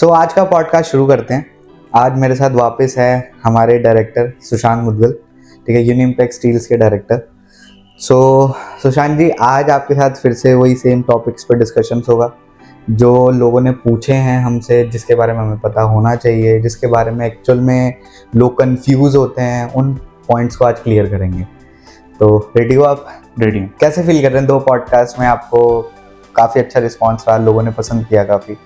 आज का पॉडकास्ट शुरू करते हैं। आज मेरे साथ वापस है हमारे डायरेक्टर सुशांत मुदगल, ठीक है, यूनिमपेक्स स्टील्स के डायरेक्टर। सुशांत जी, आज आपके साथ फिर से वही सेम टॉपिक्स पर डिस्कशंस होगा जो लोगों ने पूछे हैं हमसे, जिसके बारे में हमें पता होना चाहिए, जिसके बारे में एक्चुअल में लोग कंफ्यूज होते हैं। उन पॉइंट्स को आज क्लियर करेंगे। तो रेडी हो आप? रेडी। कैसे फील कर रहे हैं? 2 पॉडकास्ट में आपको काफ़ी अच्छा रिस्पॉन्स रहा, लोगों ने पसंद किया काफ़ी।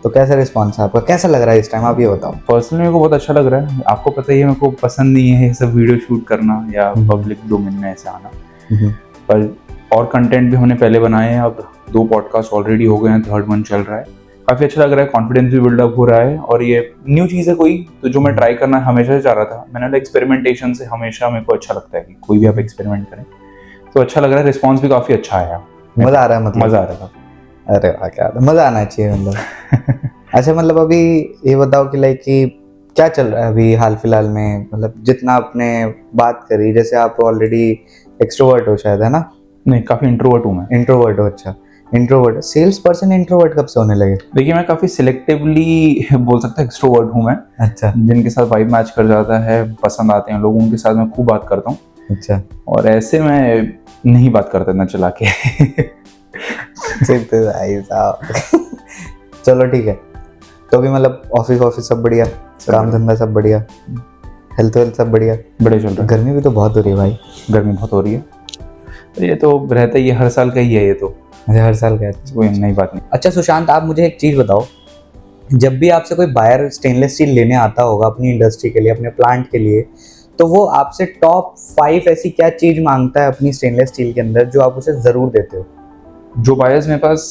तो कैसा रिस्पॉन्स है आपका? कैसा लग रहा है इस टाइम, आप ये बताओ। पर्सनली मेरे को बहुत अच्छा लग रहा है। आपको पता ही है मेरे को पसंद नहीं है ये सब वीडियो शूट करना या पब्लिक डोमेन में ऐसे आना, पर और कंटेंट भी हमने पहले बनाए हैं। अब 2 पॉडकास्ट ऑलरेडी हो गए हैं, 3rd वन चल रहा है। काफ़ी अच्छा लग रहा है, कॉन्फिडेंस भी बिल्डअप हो रहा है और ये न्यू चीज़ है कोई, तो जो मैं ट्राई करना हमेशा से चाह रहा था। मैंने एक्सपेरिमेंटेशन से हमेशा मेरे को अच्छा लगता है कि कोई भी आप एक्सपेरिमेंट करें, तो अच्छा लग रहा है। रिस्पॉन्स भी काफ़ी अच्छा आया, मज़ा आ रहा है। मतलब मज़ा आ रहा था। अरे वाह, क्या मज़ा आना चाहिए मतलब। अच्छा, मतलब अभी ये बताओ कि लाइक कि क्या चल रहा है अभी हाल फिलहाल में, मतलब जितना आपने बात करी, जैसे आप ऑलरेडी एक्सट्रोवर्ट हो शायद, है ना? नहीं, काफ़ी इंट्रोवर्ट हूँ मैं। इंट्रोवर्ट हो? अच्छा, इंट्रोवर्ट। सेल्स पर्सन इंट्रोवर्ट कब से होने लगे? देखिए, मैं काफ़ी सिलेक्टिवली बोल सकता हूँ एक्सट्रोवर्ट हूँ मैं। अच्छा। जिनके साथ वाइब मैच कर जाता है, पसंद आते हैं लोग, उनके साथ मैं खूब बात करता हूँ। अच्छा। और ऐसे मैं नहीं बात करता ना चला के। चलो ठीक है। तो अभी मतलब ऑफिस सब बढ़िया, काम धंधा सब बढ़िया, हेल्थ सब बढ़िया, बड़े चल रहे हैं। गर्मी भी तो बहुत हो रही है भाई। गर्मी बहुत हो रही है, ये तो रहता ही है, हर साल का ही है ये तो। हर साल का है, कोई नई बात नहीं। अच्छा सुशांत, आप मुझे एक चीज़ बताओ, जब भी आपसे कोई बायर स्टेनलेस स्टील लेने आता होगा अपनी इंडस्ट्री के लिए, अपने प्लांट के लिए, तो वो आपसे टॉप 5 ऐसी क्या चीज़ मांगता है अपनी स्टेनलेस स्टील के अंदर जो आप उसे ज़रूर देते हो? जो बायर्स मेरे पास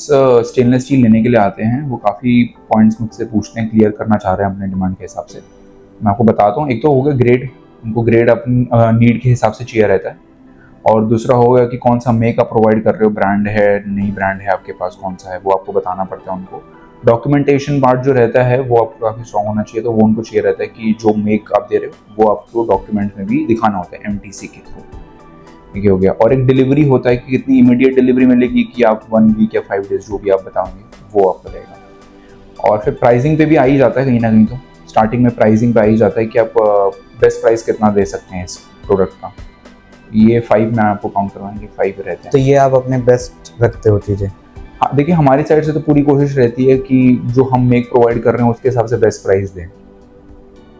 स्टेनलेस स्टील लेने के लिए आते हैं, वो काफ़ी पॉइंट्स मुझसे पूछते हैं, क्लियर करना चाह रहे हैं अपने डिमांड के हिसाब से। मैं आपको बताता हूँ। एक तो होगा ग्रेड, उनको ग्रेड अपनी नीड के हिसाब से चाहिए रहता है। और दूसरा होगा कि कौन सा मेक आप प्रोवाइड कर रहे हो, ब्रांड है, नई ब्रांड है आपके पास, कौन सा है, वो आपको बताना पड़ता है उनको। डॉक्यूमेंटेशन पार्ट जो रहता है वो आपको काफ़ी स्ट्रॉन्ग होना चाहिए, तो वो उनको चाहिए रहता है कि जो मेक आप दे रहे हो वो आपको डॉक्यूमेंट में भी दिखाना होता है, MTC के थ्रू। ठीक हो गया। और एक डिलीवरी होता है कि कितनी इमीडिएट डिलीवरी मिलेगी, कि आप 1 वीक या 5 डेज जो भी आप बताओगे वो आपको रहेगा। और फिर प्राइसिंग पे भी आ ही जाता है कहीं ना कहीं, तो स्टार्टिंग में प्राइसिंग पे आ ही जाता है कि आप बेस्ट प्राइस कितना दे सकते हैं इस प्रोडक्ट का। ये 5 में आपको काउंट करवाएंगे, 5 रहते हैं। तो ये आप अपने बेस्ट रखते हो चीज़ें? हाँ, देखिए हमारी साइड से तो पूरी कोशिश रहती है कि जो हम मेक प्रोवाइड कर रहे हैं उसके हिसाब से बेस्ट प्राइस दें।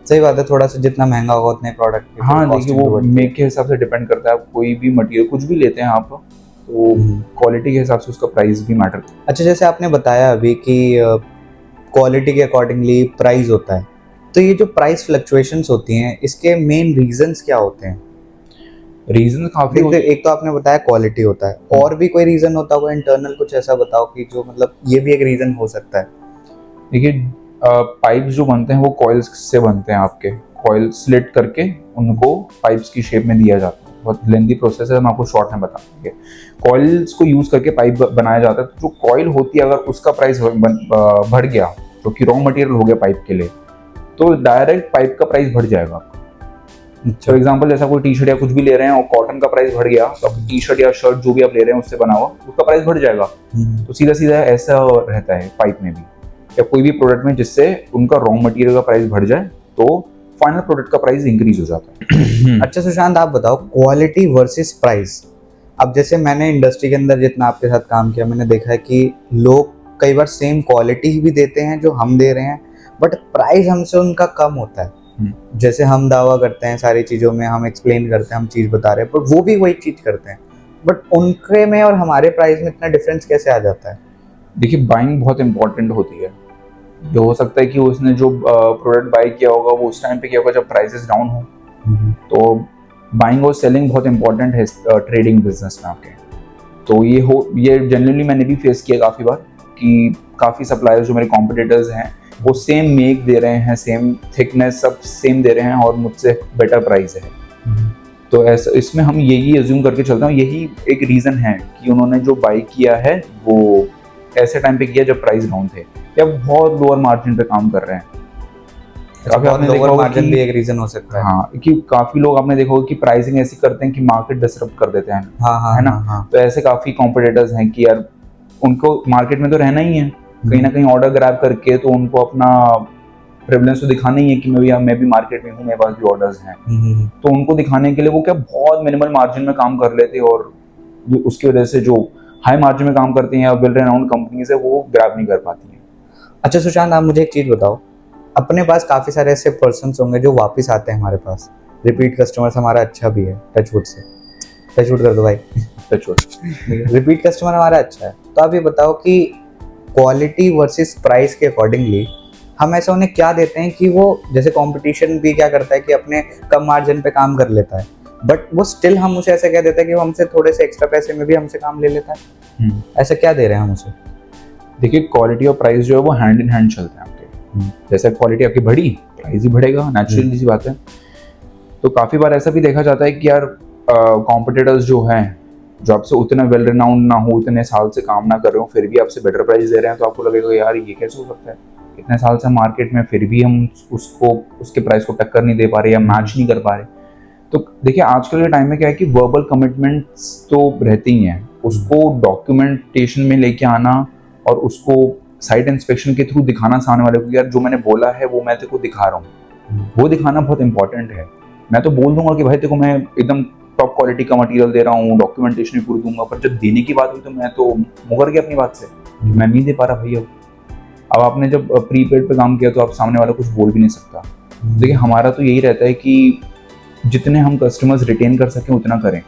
सही बात है, थोड़ा सा जितना महंगा होगा उतने प्रोडक्ट की। हाँ, देखिए वो मेक के हिसाब से डिपेंड करता है। आप कोई भी मटेरियल कुछ भी लेते हैं आप, तो क्वालिटी के हिसाब से उसका प्राइस भी मैटर करता है। अच्छा, जैसे आपने बताया अभी कि क्वालिटी के अकॉर्डिंगली प्राइस होता है, तो ये जो प्राइस फ्लक्चुएशंस होती हैं, इसके मेन रीजंस क्या होते हैं? रीजन काफी एक तो आपने बताया क्वालिटी होता है, और भी कोई रीजन होता होगा इंटरनल, कुछ ऐसा बताओ कि जो मतलब ये भी एक रीजन हो सकता है। देखिए, पाइप्स जो बनते हैं वो कॉइल्स से बनते हैं। आपके कॉइल स्लिट करके उनको पाइप्स की शेप में दिया जाता है। बहुत लेंथी प्रोसेस है, हम आपको शॉर्ट में बता देंगे। कॉइल्स को यूज करके पाइप बनाया जाता है। तो जो कॉइल होती है, अगर उसका प्राइस बढ़ गया, जो कि रॉ मटेरियल हो गया पाइप के लिए, तो डायरेक्ट पाइप का प्राइस बढ़ जाएगा। फॉर एग्जाम्पल, जैसा कोई टी शर्ट या कुछ भी ले रहे हैं और कॉटन का प्राइस बढ़ गया, तो टी शर्ट या शर्ट जो भी आप ले रहे हैं उससे बना हुआ, उसका प्राइस बढ़ जाएगा। तो सीधा सीधा ऐसा रहता है पाइप में भी या कोई भी प्रोडक्ट में, जिससे उनका रॉ मटेरियल का प्राइस बढ़ जाए तो फाइनल प्रोडक्ट का प्राइस इंक्रीज हो जाता है। अच्छा सुशांत, आप बताओ क्वालिटी वर्सेस प्राइस। अब जैसे मैंने इंडस्ट्री के अंदर जितना आपके साथ काम किया, मैंने देखा है कि लोग कई बार सेम क्वालिटी भी देते हैं जो हम दे रहे हैं, बट प्राइस हमसे उनका कम होता है। जैसे हम दावा करते हैं सारी चीज़ों में, हम एक्सप्लेन करते हैं, हम चीज़ बता रहे हैं, पर वो भी वही चीज़ करते हैं, बट उनके में और हमारे प्राइस में इतना डिफरेंस कैसे आ जाता है? देखिए, बाइंग बहुत इंपॉर्टेंट होती है। जो हो सकता है कि उसने जो प्रोडक्ट बाय किया होगा वो उस टाइम पे किया होगा जब प्राइसेस डाउन हो। तो बाइंग और सेलिंग बहुत इंपॉर्टेंट है ट्रेडिंग बिजनेस में आपके। तो ये जनरली मैंने भी फेस किया काफ़ी बार कि काफ़ी सप्लायर्स जो मेरे कॉम्पिटिटर्स हैं वो सेम मेक दे रहे हैं, सेम थिकनेस सब सेम दे रहे हैं और मुझसे बेटर प्राइस है। तो ऐसा इसमें हम यही अज्यूम करके चलते हैं, यही एक रीज़न है कि उन्होंने जो बाई किया है वो ऐसे टाइम पे किया जब प्राइस डाउन थे या बहुत लोअर मार्जिन पे काम कर रहे हैं। काफी आपने लोअर मार्जिन भी एक रीजन हो सकता है। हाँ, कि काफी लोग आपने देखा होगा कि प्राइसिंग ऐसी करते हैं कि मार्केट डिसरप्ट कर देते हैं। हाँ, है ना? तो ऐसे काफी कॉम्पिटिटर्स हैं कि यार उनको मार्केट में तो रहना ही है, कहीं ना कहीं ऑर्डर ग्रैब करके, तो उनको अपना प्रेवलेंस तो दिखाना ही है कि मैं भी मार्केट में हूँ, मेरे पास भी ऑर्डर्स हैं। तो उनको दिखाने के लिए वो क्या बहुत मिनिमल मार्जिन में काम कर लेते हैं, और उसकी वजह से जो हाई मार्जिन में काम करते हैं या वेल रेनाउंड कंपनीज है वो ग्रैब नहीं कर पाती हैं। अच्छा सुशांत, आप मुझे एक चीज़ बताओ, अपने पास काफ़ी सारे ऐसे पर्सन होंगे जो वापस आते हैं हमारे पास, रिपीट कस्टमर्स हमारा अच्छा भी है, टचवुड से, टचवुड कर दो भाई, टचवुड। रिपीट कस्टमर हमारा अच्छा है, तो आप ये बताओ कि क्वालिटी वर्सेस प्राइस के अकॉर्डिंगली हम ऐसा उन्हें क्या देते हैं कि वो, जैसे कंपटीशन भी क्या करता है कि अपने कम मार्जिन पे काम कर लेता है, बट वो स्टिल हम उसे ऐसा क्या देता है कि वो हमसे थोड़े से एक्स्ट्रा पैसे में भी हमसे काम ले लेता है। ऐसा क्या दे रहे हैं हम उसे? देखिए, क्वालिटी और प्राइस जो है वो हैंड इन हैंड चलते हैं आपके। जैसे क्वालिटी आपकी बढ़ी, प्राइस ही बढ़ेगा, नेचुरली सी बात है। तो काफ़ी बार ऐसा भी देखा जाता है कि यार कॉम्पिटिटर्स जो हैं, जो आपसे उतना वेल रिनाउंड ना हो, उतने साल से काम ना कर रहे हो, फिर भी आपसे बेटर प्राइस दे रहे हैं, तो आपको लगेगा यार ये कैसे हो सकता है, इतने साल से मार्केट में फिर भी हम उसके प्राइस को टक्कर नहीं दे पा रहे या मैच नहीं कर पा रहे। तो देखिए, आजकल के टाइम में क्या है कि वर्बल कमिटमेंट्स तो रहती ही हैं, उसको डॉक्यूमेंटेशन में लेके आना और उसको साइट इंस्पेक्शन के थ्रू दिखाना सामने वाले को, यार जो मैंने बोला है वो मैं तेरे को दिखा रहा हूँ, वो दिखाना बहुत इंपॉर्टेंट है। मैं तो बोल दूंगा कि भाई तेरे को मैं एकदम टॉप क्वालिटी का मटेरियल दे रहा हूँ, डॉक्यूमेंटेशन भी पूरी दूंगा, पर जब देने की बात हुई तो मैं तो मुकर गया अपनी बात से, मैं नहीं दे पा रहा भैया। अब आपने जब प्रीपेड पे काम किया तो आप सामने वाला कुछ बोल भी नहीं सकता। देखिए, हमारा तो यही रहता है कि जितने हम कस्टमर्स रिटेन कर सकें उतना करें,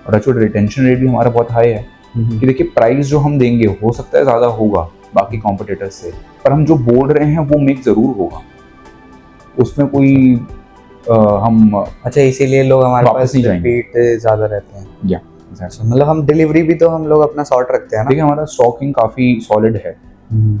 और एक्चुअली रिटेंशन रेट भी हमारा बहुत हाई है कि देखिए, प्राइस जो हम देंगे हो सकता है ज़्यादा होगा बाकी कॉम्पिटिटर्स से, पर हम जो बोल रहे हैं वो मेक ज़रूर होगा, उसमें कोई हम अच्छा, इसीलिए लोग हमारे वापस पास नहीं जाएंगे। रिपीट ज़्यादा रहते हैं। या मतलब हम डिलीवरी भी तो हम लोग अपना सॉर्ट रखते हैं ना। देखिए, हमारा स्टॉकिंग काफ़ी सॉलिड है,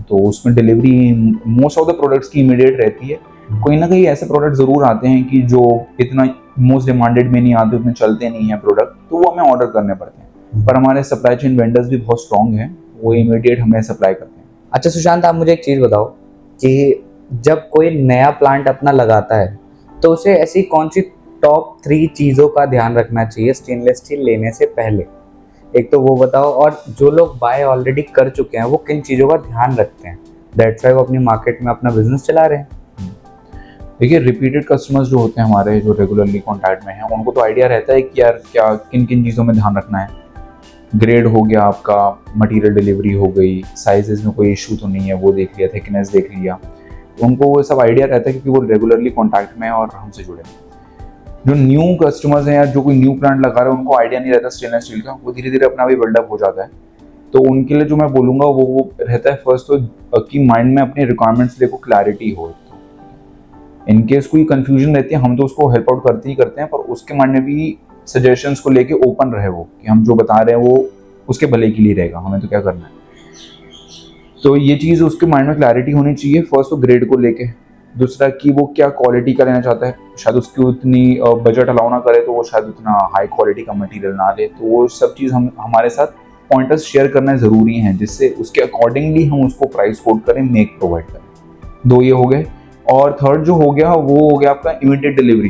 तो उसमें delivery most of the products की इमीडिएट रहती है। कोई ना कहीं ऐसे प्रोडक्ट ज़रूर आते हैं कि जो इतना मोस्ट डिमांडेड में नहीं आते, उतने चलते नहीं हैं प्रोडक्ट, तो वो हमें ऑर्डर करने पड़ते हैं, पर हमारे सप्लाई चेन वेंडर्स भी बहुत स्ट्रॉन्ग हैं, वो इमीडिएट हमें सप्लाई करते हैं। अच्छा सुशांत, आप मुझे एक चीज़ बताओ कि जब कोई नया प्लांट अपना लगाता है तो उसे ऐसी कौन सी टॉप 3 चीज़ों का ध्यान रखना चाहिए स्टेनलेस स्टील लेने से पहले? एक तो वो बताओ, और जो लोग बाय ऑलरेडी कर चुके हैं वो किन चीज़ों का ध्यान रखते हैं, दैट्स वाई वो अपनी मार्केट में अपना बिजनेस चला रहे हैं। देखिए, रिपीटेड कस्टमर्स जो होते हैं हमारे, जो रेगुलरली कॉन्टैक्ट में हैं, उनको तो आइडिया रहता है कि यार क्या किन किन चीज़ों में ध्यान रखना है। ग्रेड हो गया आपका, मटेरियल डिलीवरी हो गई, साइजेस में कोई इशू तो नहीं है वो देख लिया, थिकनेस देख लिया, उनको वो सब आइडिया रहता है क्योंकि वो रेगुलरली कॉन्टैक्ट में है और हमसे जुड़े हैं। जो न्यू कस्टमर्स हैं या जो कोई न्यू प्लांट लगा रहे हैं, उनको आइडिया नहीं रहता स्टेनलेस स्टील का, वो धीरे धीरे अपना भी बिल्डअप हो जाता है। तो उनके लिए जो मैं बोलूँगा वो रहता है फर्स्ट तो कि माइंड में अपनी रिक्वायरमेंट्स देखो, क्लैरिटी हो। इनकेस कोई कंफ्यूजन रहती है, हम तो उसको हेल्प आउट करते ही करते हैं, पर उसके माइंड में भी सजेशंस को लेके ओपन रहे वो, कि हम जो बता रहे हैं वो उसके भले के लिए रहेगा, हमें तो क्या करना है। तो ये चीज़ उसके माइंड में क्लैरिटी होनी चाहिए फर्स्ट तो ग्रेड को लेके। दूसरा कि वो क्या क्वालिटी का लेना चाहता है, शायद उसकी उतनी बजट अलाउ ना करे तो वो शायद उतना हाई क्वालिटी का मटेरियल ना ले, तो वो सब चीज़ हम हमारे साथ पॉइंटर्स शेयर करना ज़रूरी हैं, जिससे उसके अकॉर्डिंगली हम उसको प्राइस कोट करें, मेक प्रोवाइड करें। 2 ये हो गए, और थर्ड जो हो गया वो हो गया आपका इमीडिएट डिलीवरी,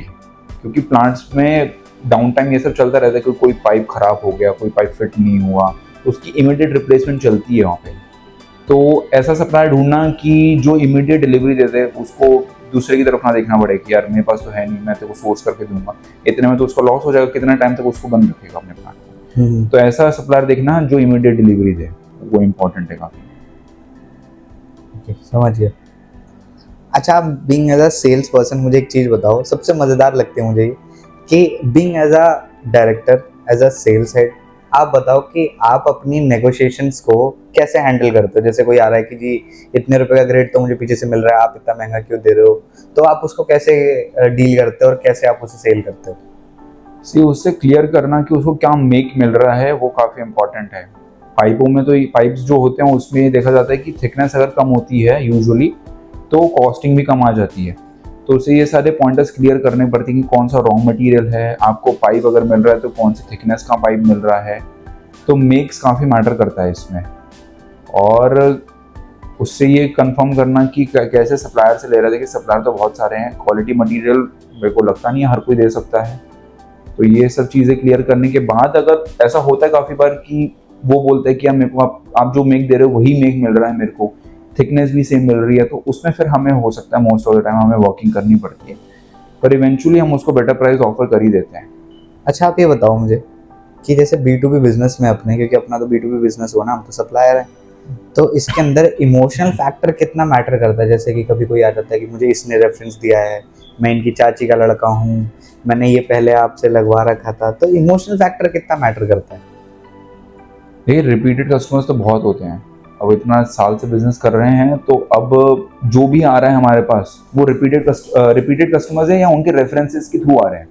क्योंकि प्लांट्स में डाउन टाइम ये सब चलता रहता है कि कोई पाइप खराब हो गया, कोई पाइप फिट नहीं हुआ, तो उसकी इमीडिएट रिप्लेसमेंट चलती है वहाँ पे। तो ऐसा सप्लायर ढूंढना कि जो इमीडिएट डिलीवरी देते हैं, उसको दूसरे की तरफ ना देखना पड़े कि यार मेरे पास तो है नहीं, मैं तेरे को सोर्स करके दूंगा, इतने में तो उसका लॉस हो जाएगा, कितना टाइम तक उसको बंद रखेगा अपने प्लांट। तो ऐसा सप्लायर देखना जो इमीडिएट डिलीवरी दे, वो इम्पोर्टेंट है काफ़ी। समझ गया। अच्छा, आप being as a sales person मुझे एक चीज़ बताओ, सबसे मज़ेदार लगती है मुझे ये कि being as a director, as a sales head, आप बताओ कि आप अपनी नेगोशिएशंस को कैसे हैंडल करते हो। जैसे कोई आ रहा है कि जी इतने रुपए का ग्रेड तो मुझे पीछे से मिल रहा है, आप इतना महंगा क्यों दे रहे हो, तो आप उसको कैसे डील करते हो और कैसे आप उसे सेल करते हो? सी उससे क्लियर करना कि उसको क्या मेक मिल रहा है वो काफ़ी इंपॉर्टेंट है। पाइपों में तो पाइप्स जो होते हैं उसमें देखा जाता है कि थिकनेस अगर कम होती है यूजुअली तो कॉस्टिंग भी कम आ जाती है। तो उसे ये सारे पॉइंटर्स क्लियर करने पड़ते हैं कि कौन सा रॉ मटेरियल है, आपको पाइप अगर मिल रहा है तो कौन सी थिकनेस का पाइप मिल रहा है। तो मेक्स काफ़ी मैटर करता है इसमें, और उससे ये कंफर्म करना कि कैसे सप्लायर से ले रहे थे, कि सप्लायर तो बहुत सारे हैं, क्वालिटी मटेरियल मेरे को लगता नहीं है हर कोई दे सकता है। तो ये सब चीज़ें क्लियर करने के बाद अगर ऐसा होता है काफ़ी बार कि वो बोलते हैं कि यार मेरे को आप जो मेक दे रहे हो वही मेक मिल रहा है मेरे को, थिकनेस भी सेम मिल रही है, तो उसमें फिर हमें हो सकता है मोस्ट ऑफ द टाइम हमें वर्किंग करनी पड़ती है, पर इवेंचुअली हम उसको बेटर प्राइस ऑफर कर ही देते हैं। अच्छा आप ये बताओ मुझे कि जैसे B2B बिजनेस में अपने, क्योंकि अपना तो B2B बिजनेस हुआ ना, हम तो सप्लायर हैं, तो इसके अंदर इमोशनल फैक्टर कितना मैटर करता है? जैसे कि कभी कोई आ जाता है कि मुझे इसने रेफरेंस दिया है, मैं इनकी चाची का लड़का हूँ, मैंने ये पहले आपसे लगवा रखा था, तो इमोशनल फैक्टर कितना मैटर करता है? देखिए रिपीटेड कस्टमर्स तो बहुत होते हैं, अब इतना साल से बिजनेस कर रहे हैं, तो अब जो भी आ रहा है हमारे पास वो रिपीटेड कस्टमर्स है या उनके रेफरेंसेस के थ्रू आ रहे हैं।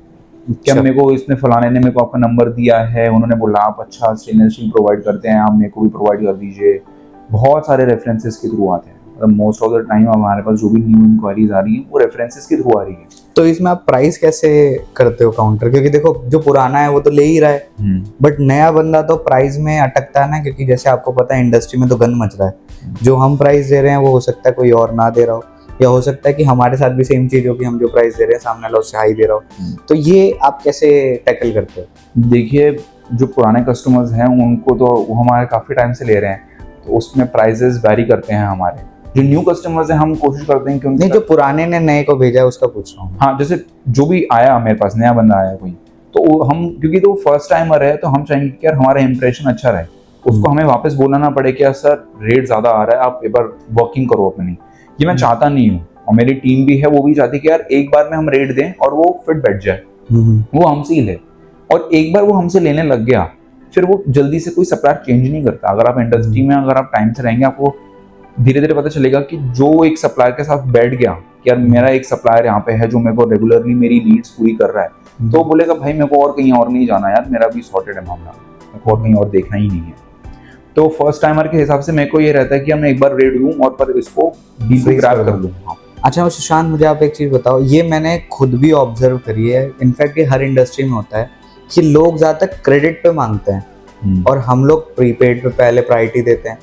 क्या मेरे को इसने फलाने ने मेरे को आपका नंबर दिया है, उन्होंने बोला आप अच्छा स्टेनलेस स्टील प्रोवाइड करते हैं, आप मेरे को भी प्रोवाइड कर दीजिए। बहुत सारे रेफरेंसेस के थ्रू आते हैं, मतलब मोस्ट ऑफ द टाइम हमारे पास जो भी न्यू इंक्वायरीज आ रही है वो रेफरेंसेस के थ्रू आ रही है। तो इसमें आप प्राइस कैसे करते हो काउंटर? क्योंकि देखो जो पुराना है वो तो ले ही रहा है, बट नया बंदा तो प्राइस में अटकता है ना, क्योंकि जैसे आपको पता है इंडस्ट्री में तो गंद मच रहा है। जो हम प्राइस दे रहे हैं वो हो सकता है कोई और ना दे रहा हो, या हो सकता है कि हमारे साथ भी सेम चीज हो कि हम जो प्राइस दे रहे हैं सामने वाला उससे हाई दे रहा हो। तो ये आप कैसे टैकल करते हो? देखिए जो पुराने कस्टमर्स हैं उनको तो वो हमारे काफ़ी टाइम से ले रहे हैं, तो उसमें प्राइजेस वैरी करते हैं। हमारे जो न्यू कस्टमर्स हैं हम कोशिश करते हैं कि नहीं, जो पुराने ने नए को भेजा है उसका पूछ रहा हूँ। हाँ, जैसे जो भी आया मेरे पास नया बंदा आया कोई, तो हम क्योंकि तो फर्स्ट टाइमर है तो हम चाहेंगे कि यार हमारा इंप्रेशन अच्छा रहे, उसको हमें वापस बोलना ना पड़े कि यार सर रेट ज़्यादा आ रहा है, आप एक बार वर्किंग करो अपनी। ये मैं चाहता नहीं हूँ, और मेरी टीम भी है वो भी चाहती है कि यार एक बार में हम रेट दें और वो फिट बैठ जाए, वो हमसे ही ले। और एक बार वो हमसे लेने लग गया फिर वो जल्दी से कोई सप्लायर चेंज नहीं करता। अगर आप इंडस्ट्री में अगर आप टाइम से रहेंगे, आपको धीरे धीरे पता चलेगा कि जो एक सप्लायर के साथ बैठ गया कि यार मेरा एक सप्लायर यहाँ पे है जो मेरे को रेगुलरली मेरी नीड्स पूरी कर रहा है, तो बोलेगा भाई मेरे को और कहीं और नहीं जाना यार, मेरा भी सॉर्टेड है मामला, मेरे को और कहीं और देखना ही नहीं है। तो फर्स्ट टाइमर के हिसाब से मेरे को ये रहता है कि मैं एक बार रेट दूं और पर इसको डीप ग्रैब कर लूं। अच्छा सुशांत, मुझे आप एक चीज़ बताओ, ये मैंने खुद भी ऑब्जर्व करी है, इनफैक्ट ये हर इंडस्ट्री में होता है कि लोग ज़्यादातर क्रेडिट पे मांगते हैं और हम लोग प्रीपेड पे पहले प्रायोरिटी देते हैं।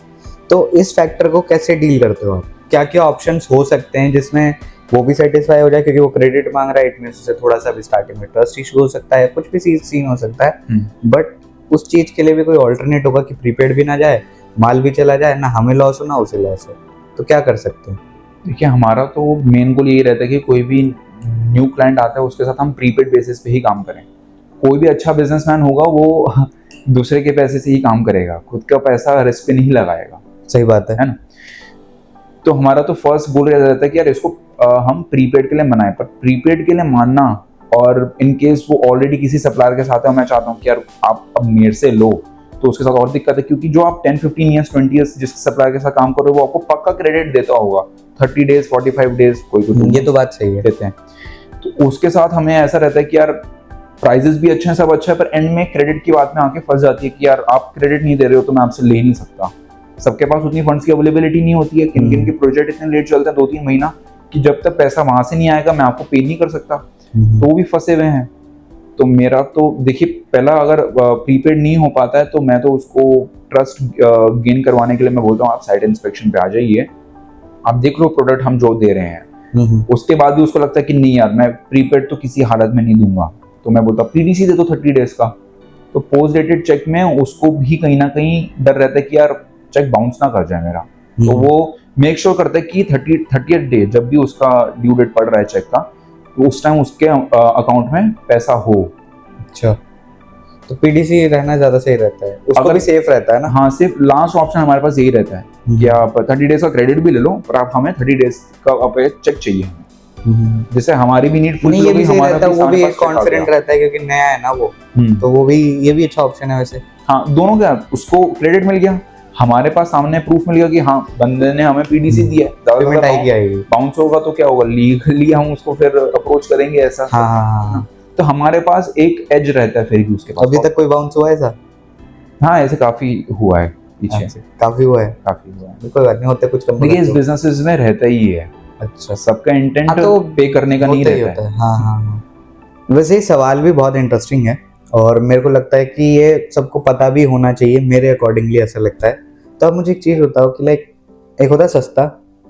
तो इस फैक्टर को कैसे डील करते हो आप? क्या क्या ऑप्शंस हो सकते हैं जिसमें वो भी सेटिस्फाई हो जाए, क्योंकि वो क्रेडिट मांग रहा है, इट मींस उसे थोड़ा सा भी स्टार्टिंग में ट्रस्ट इशू हो सकता है, कुछ भी सीन हो सकता है, बट उस चीज़ के लिए भी कोई ऑल्टरनेट होगा कि प्रीपेड भी ना जाए, माल भी चला जाए, ना हमें लॉस हो ना उसे लॉस हो, तो क्या कर सकते हैं? देखिए हमारा तो मेन गोल यही रहता है कि कोई भी न्यू क्लाइंट आता है उसके साथ हम प्रीपेड बेसिस पे ही काम करें। कोई भी अच्छा बिजनेसमैन होगा वो दूसरे के पैसे से ही काम करेगा, खुद का पैसा रिस्क पे नहीं लगाएगा। सही बात है ना? तो हमारा तो फर्स्ट गोल रहता है कि यार इसको हम प्रीपेड के लिए मनाएं, पर प्रीपेड के लिए मानना और इन केस वो ऑलरेडी किसी सप्लायर के साथ है, मैं चाहता हूँ कि यार आप अब मेरे से लो, तो उसके साथ और दिक्कत है, क्योंकि जो आप 10-15 ईयर्स 20 ईयर्स जिस सप्लायर के साथ काम कर रहे हो वो आपको पक्का क्रेडिट देता होगा, 30 डेज 45 डेज कोई ये तो बात सही है देते हैं। तो उसके साथ हमें ऐसा रहता है कि यार प्राइजेस भी अच्छे हैं, सब अच्छा है, पर एंड में क्रेडिट की बात में आके फंस जाती है कि यार आप क्रेडिट नहीं दे रहे हो तो मैं आपसे ले नहीं सकता। सबके पास उतनी फंड्स की अवेलेबिलिटी नहीं होती है, किन किन के प्रोजेक्ट इतने लेट चलते हैं 2-3 महीना, कि जब तक पैसा वहां से नहीं आएगा मैं आपको पे नहीं कर सकता, तो वो भी फंसे हुए हैं। तो मेरा तो देखिए पहला अगर प्रीपेड नहीं हो पाता है तो मैं तो उसको ट्रस्ट गेन करवाने के लिए मैं बोलता हूँ आप साइट इंस्पेक्शन पे आ जाइए, आप देख लो प्रोडक्ट हम जो दे रहे हैं। उसके बाद भी उसको लगता है कि नहीं यार मैं प्रीपेड तो किसी हालत में नहीं दूंगा, तो मैं बोलता हूँ पीडीसी दे दो 30 डेज का। तो पोस्ट डेटेड चेक में उसको भी कहीं ना कहीं डर रहता है कि यार चेक बाउंस ना कर जाए मेरा, तो वो मेक श्योर करता है कि 30th डे जब भी उसका ड्यू डेट पड़ रहा है चेक का, तो उस टाइम उसके अकाउंट में पैसा हो। अच्छा, तो पीडीसी रहना ज्यादा सही रहता है, उसको अगर भी सेफ रहता है ना? हाँ, सिर्फ लास्ट ऑप्शन हमारे पास यही रहता है कि आप 30 डेज का क्रेडिट भी ले लो, पर आप हमें 30 डेज का चेक चाहिए हमें, जिससे हमारी भी नीड फुल ये भी सही रहता है, वो भी एक कॉन्फिडेंट रहता है क्योंकि नया है ना वो, तो वो भी ये भी अच्छा ऑप्शन है वैसे। हाँ, दोनों क्या, उसको क्रेडिट मिल गया, हमारे पास सामने प्रूफ मिल गया कि हाँ बंदे ने हमें पीडीसी दिया है, पेमेंट आएगी, बाउंस होगा तो क्या होगा, लीगली हम उसको फिर अप्रोच करेंगे ऐसा। हाँ, तो हमारे पास एक एज रहता है फिर भी उसके पास। अभी तक कोई बाउंस हुआ है ऐसा? हाँ, ऐसे काफी हुआ है पीछे, काफी हुआ है, कोई बात नहीं, होते कुछ कम। देखिए इस बिजनेसेस में रहता ही है। अच्छा, सबका इंटेंट तो पे करने का नहीं रहता है। हाँ। वैसे ये सवाल भी बहुत इंटरेस्टिंग है और मेरे को लगता है कि ये सबको पता भी होना चाहिए, मेरे अकॉर्डिंगली ऐसा लगता है। तो अब मुझे एक चीज़ बताओ कि लाइक एक होता है सस्ता,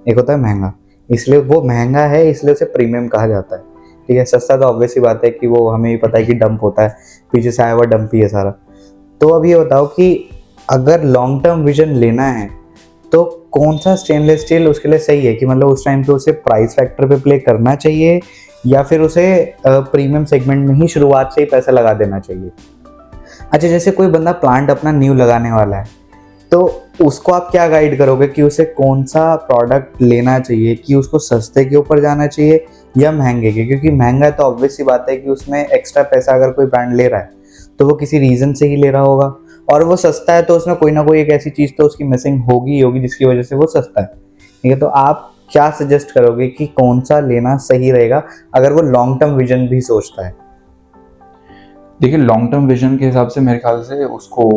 एक होता है महंगा, इसलिए वो महंगा है इसलिए उसे प्रीमियम कहा जाता है, ठीक है। सस्ता तो ऑब्वियस ही बात है कि वो हमें भी पता है कि डंप होता है, पीछे से आया हुआ डंप ही है सारा। तो अब ये बताओ कि अगर लॉन्ग टर्म विजन लेना है तो कौन सा स्टेनलेस स्टील उसके लिए सही है कि मतलब उस टाइम पे उसे प्राइस फैक्टर पे प्ले करना चाहिए या फिर उसे प्रीमियम सेगमेंट में ही शुरुआत से ही पैसा लगा देना चाहिए? अच्छा, जैसे कोई बंदा प्लांट अपना न्यू लगाने वाला है तो उसको आप क्या गाइड करोगे कि उसे कौन सा प्रोडक्ट लेना चाहिए, कि उसको सस्ते के ऊपर जाना चाहिए या महंगे के? क्योंकि महंगा तो ऑब्वियस सी बात है कि उसमें एक्स्ट्रा पैसा अगर कोई ब्रांड ले रहा है तो वो किसी रीज़न से ही ले रहा होगा, और वो सस्ता है तो उसमें कोई ना कोई एक ऐसी चीज़ तो उसकी मिसिंग होगी ही होगी जिसकी वजह से वो सस्ता है। ठीक है, तो आप क्या सजेस्ट करोगे कि कौन सा लेना सही रहेगा अगर वो लॉन्ग टर्म विजन भी सोचता है? देखिए, लॉन्ग टर्म विजन के हिसाब से मेरे ख्याल से उसको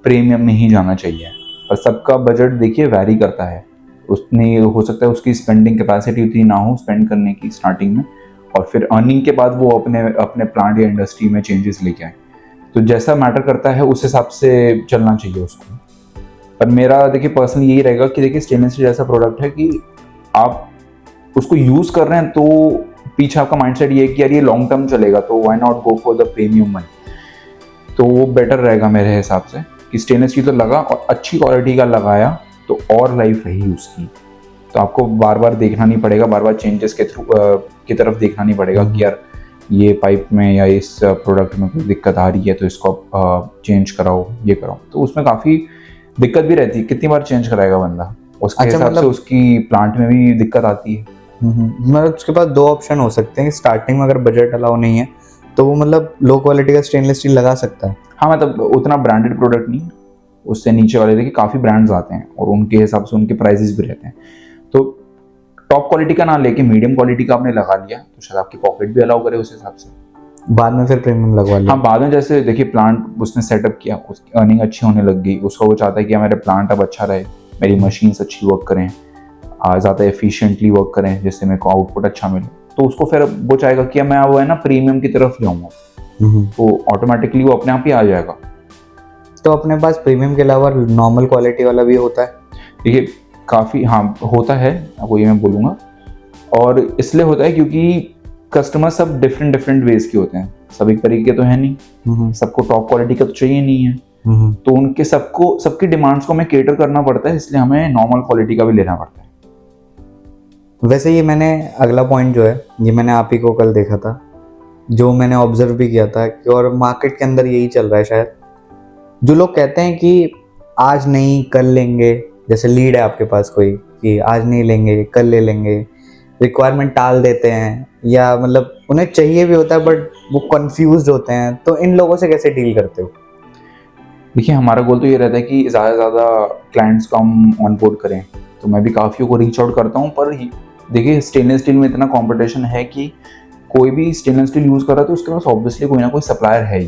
प्रीमियम में ही जाना चाहिए, पर सबका बजट देखिए वैरी करता है। उसने हो सकता है उसकी स्पेंडिंग कैपेसिटी उतनी ना हो स्पेंड करने की स्टार्टिंग में, और फिर अर्निंग के बाद वो अपने अपने प्लांट या इंडस्ट्री में चेंजेस लेके आए। तो जैसा मैटर करता है उस हिसाब से चलना चाहिए उसको। पर मेरा देखिए पर्सनली यही रहेगा कि देखिए स्टेनलेस स्टील ऐसा प्रोडक्ट है कि आप उसको यूज़ कर रहे हैं तो पीछे आपका माइंडसेट ये है कि यार ये लॉन्ग टर्म चलेगा, तो why not go for the premium one. तो वो बेटर रहेगा मेरे हिसाब से कि स्टेनलेस स्टील तो लगा और अच्छी क्वालिटी का लगाया तो और लाइफ रही उसकी। तो आपको बार बार देखना नहीं पड़ेगा, बार बार चेंजेस के थ्रू की तरफ देखना नहीं पड़ेगा कि यार ये पाइप में या इस प्रोडक्ट में कोई दिक्कत आ रही है तो इसको आप चेंज कराओ, ये कराओ। तो उसमें काफ़ी दिक्कत भी रहती है, कितनी बार चेंज कराएगा बंदा, उसके अच्छा, हिसाब से उसकी प्लांट में भी दिक्कत आती है। मतलब उसके पास दो ऑप्शन हो सकते हैं कि स्टार्टिंग में अगर बजट अलाउ नहीं है तो वो मतलब लो क्वालिटी का स्टेनलेस स्टील लगा सकता है। हाँ, मतलब उतना ब्रांडेड प्रोडक्ट नहीं, उससे नीचे वाले देखिए काफ़ी ब्रांड्स आते हैं और उनके हिसाब से उनके प्राइसेस भी रहते हैं। तो टॉप क्वालिटी का ना लेके मीडियम क्वालिटी का आपने लगा लिया तो शायद आपकी पॉकेट भी अलाउ करे उस हिसाब से। बाद में फिर प्रीमियम लगवा लिया। हाँ, बाद में जैसे देखिए प्लांट उसने सेटअप किया, उसकी अर्निंग अच्छी होने लग गई, उसका वो चाहता है कि मेरे प्लांट अब अच्छा रहे, मेरी मशीन्स अच्छी वर्क करें, ज़्यादा एफिशिएंटली वर्क करें जिससे मेरे को आउटपुट अच्छा मिले। तो उसको फिर वो चाहेगा कि मैं वो है ना प्रीमियम की तरफ जाऊँगा, तो ऑटोमेटिकली वो अपने आप ही आ जाएगा। तो अपने पास प्रीमियम के अलावा नॉर्मल क्वालिटी वाला भी होता है? देखिए काफ़ी, हाँ होता है, आपको ये मैं बोलूँगा। और इसलिए होता है क्योंकि कस्टमर सब डिफरेंट डिफरेंट वेज के होते हैं, सब एक तरीके के तो है नहीं, सबको टॉप क्वालिटी का तो चाहिए नहीं है। तो उनके सबकी डिमांड्स को हमें केटर करना पड़ता है, इसलिए हमें नॉर्मल क्वालिटी का भी लेना पड़ता है। वैसे ये मैंने अगला पॉइंट जो है ये मैंने आप ही को कल देखा था, जो मैंने ऑब्जर्व भी किया था कि और मार्केट के अंदर यही चल रहा है शायद। जो लोग कहते हैं कि आज नहीं कल लेंगे, जैसे लीड है आपके पास कोई कि आज नहीं लेंगे कल ले लेंगे, रिक्वायरमेंट टाल देते हैं या मतलब उन्हें चाहिए भी होता है बट वो कंफ्यूज्ड होते हैं, तो इन लोगों से कैसे डील करते हो? देखिए हमारा गोल तो ये रहता है कि ज़्यादा से ज़्यादा क्लाइंट्स को हम ऑन बोर्ड करें, तो मैं भी काफ़ी को रीच आउट करता हूँ। पर देखिए स्टेनलेस स्टील में इतना कंपटीशन है कि कोई भी स्टेनलेस स्टील यूज़ कर रहा है तो उसके पास ऑब्वियसली कोई ना कोई सप्लायर है ही,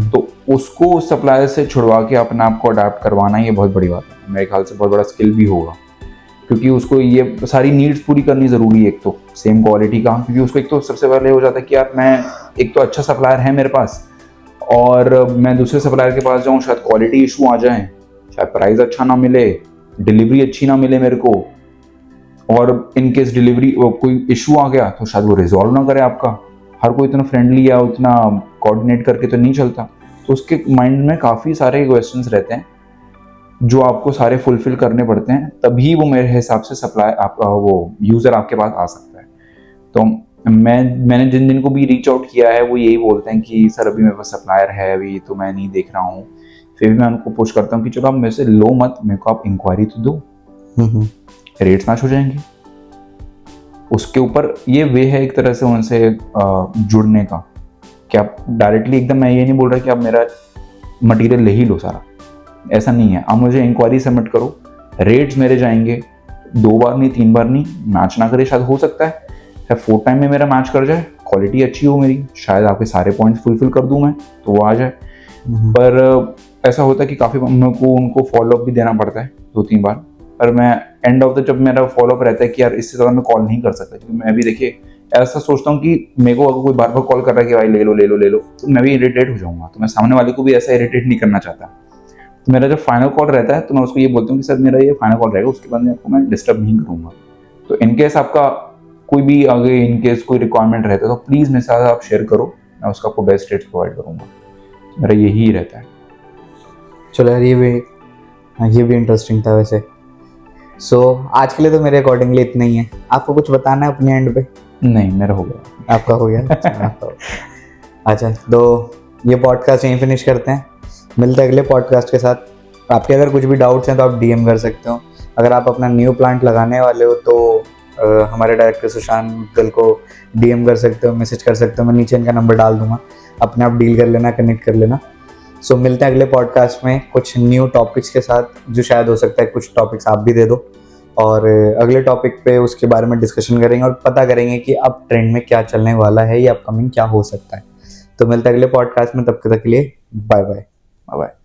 तो उसको उस सप्लायर से छुड़वा के अपने आप को अडाप्ट करवाना ये बहुत बड़ी बात है, मेरे ख्याल से बहुत बड़ा स्किल भी होगा, क्योंकि उसको ये सारी नीड्स पूरी करनी ज़रूरी है। एक तो सेम क्वालिटी का, क्योंकि उसको एक तो सबसे पहले हो जाता है कि यार मैं एक तो अच्छा सप्लायर है मेरे पास, और मैं दूसरे सप्लायर के पास जाऊँ शायद क्वालिटी इशू आ जाए, शायद प्राइस अच्छा ना मिले, डिलीवरी अच्छी ना मिले मेरे को, और इन केस डिलीवरी कोई इशू आ गया तो शायद वो रिजॉल्व ना करे आपका। हर कोई इतना फ्रेंडली या उतना कोऑर्डिनेट करके तो नहीं चलता, तो उसके माइंड में काफ़ी सारे क्वेश्चंस रहते हैं जो आपको सारे फुलफिल करने पड़ते हैं, तभी वो मेरे हिसाब से सप्लाई आपका वो यूज़र आपके पास आ सकता है। तो मैंने जिन जिन को भी रीच आउट किया है वो यही बोलते हैं कि सर अभी मेरे पास सप्लायर है, अभी तो मैं नहीं देख रहा हूँ। फिर भी मैं उनको पुश करता हूँ कि चलो आप मेरे से लो मत, मेरे को आप इंक्वायरी तो दो, रेट्स मैच हो जाएंगे। उसके ऊपर ये वे है एक तरह से उनसे जुड़ने का, कि आप डायरेक्टली एकदम, मैं ये नहीं बोल रहा कि आप मेरा मटेरियल ले ही लो सारा, ऐसा नहीं है। आप मुझे इंक्वायरी सबमिट करो, रेट्स मेरे जाएंगे, 2 बार नहीं 3 बार नहीं, मैच ना करे शायद, हो सकता है 4th टाइम में मेरा मैच कर जाए, क्वालिटी अच्छी हो मेरी, शायद आपके सारे पॉइंट्स फुलफिल कर दूं मैं, तो वो आ जाए। पर ऐसा होता है कि काफ़ी मेरे को उनको फॉलोअप भी देना पड़ता है 2-3 बार, पर मैं एंड ऑफ द जब मेरा फॉलोअप रहता है कि यार इससे ज़्यादा मैं कॉल नहीं कर सकता, क्योंकि मैं भी देखिए ऐसा सोचता हूँ कि मेरे को अगर कोई बार बार कॉल कर रहा है कि भाई ले लो ले लो ले लो, तो मैं भी इरिटेट हो जाऊँगा, तो मैं सामने वाले को भी ऐसा इरिटेट नहीं करना चाहता। तो मेरा जब फाइनल कॉल रहता है तो मैं उसको ये बोलता हूँ कि सर मेरा ये फाइनल कॉल रहेगा, उसके बाद आपको मैं डिस्टर्ब नहीं करूँगा। तो इनकेस आपका कोई भी आगे इनकेस कोई रिक्वायरमेंट रहता है तो प्लीज़ मेरे साथ आप शेयर करो, मैं उसका आपको बेस्ट रेट्स प्रोवाइड करूँगा। मेरा यही रहता है। चलो यार, ये भी इंटरेस्टिंग था वैसे। सो आज के लिए तो मेरे अकॉर्डिंगली इतना ही है। आपको कुछ बताना है अपने एंड पे? नहीं, मेरा हो गया। आपका हो गया? आपका हो गया। अच्छा, तो ये पॉडकास्ट यहीं फिनिश करते हैं, मिलते हैं अगले पॉडकास्ट के साथ। आपके अगर कुछ भी डाउट्स हैं तो आप डीएम कर सकते हो। अगर आप अपना न्यू प्लांट लगाने वाले हो तो हमारे डायरेक्टर सुशांत मुद्गल को डीएम कर सकते हो, मैसेज कर सकते हो। मैं नीचे इनका नंबर डाल दूंगा, अपने आप डील कर लेना, कनेक्ट कर लेना। सो मिलते हैं अगले पॉडकास्ट में कुछ न्यू टॉपिक्स के साथ, जो शायद हो सकता है कुछ टॉपिक्स आप भी दे दो, और अगले टॉपिक पे उसके बारे में डिस्कशन करेंगे और पता करेंगे कि अब ट्रेंड में क्या चलने वाला है या अपकमिंग क्या हो सकता है। तो मिलते हैं अगले पॉडकास्ट में, तब तक के लिए बाय बाय। बाय।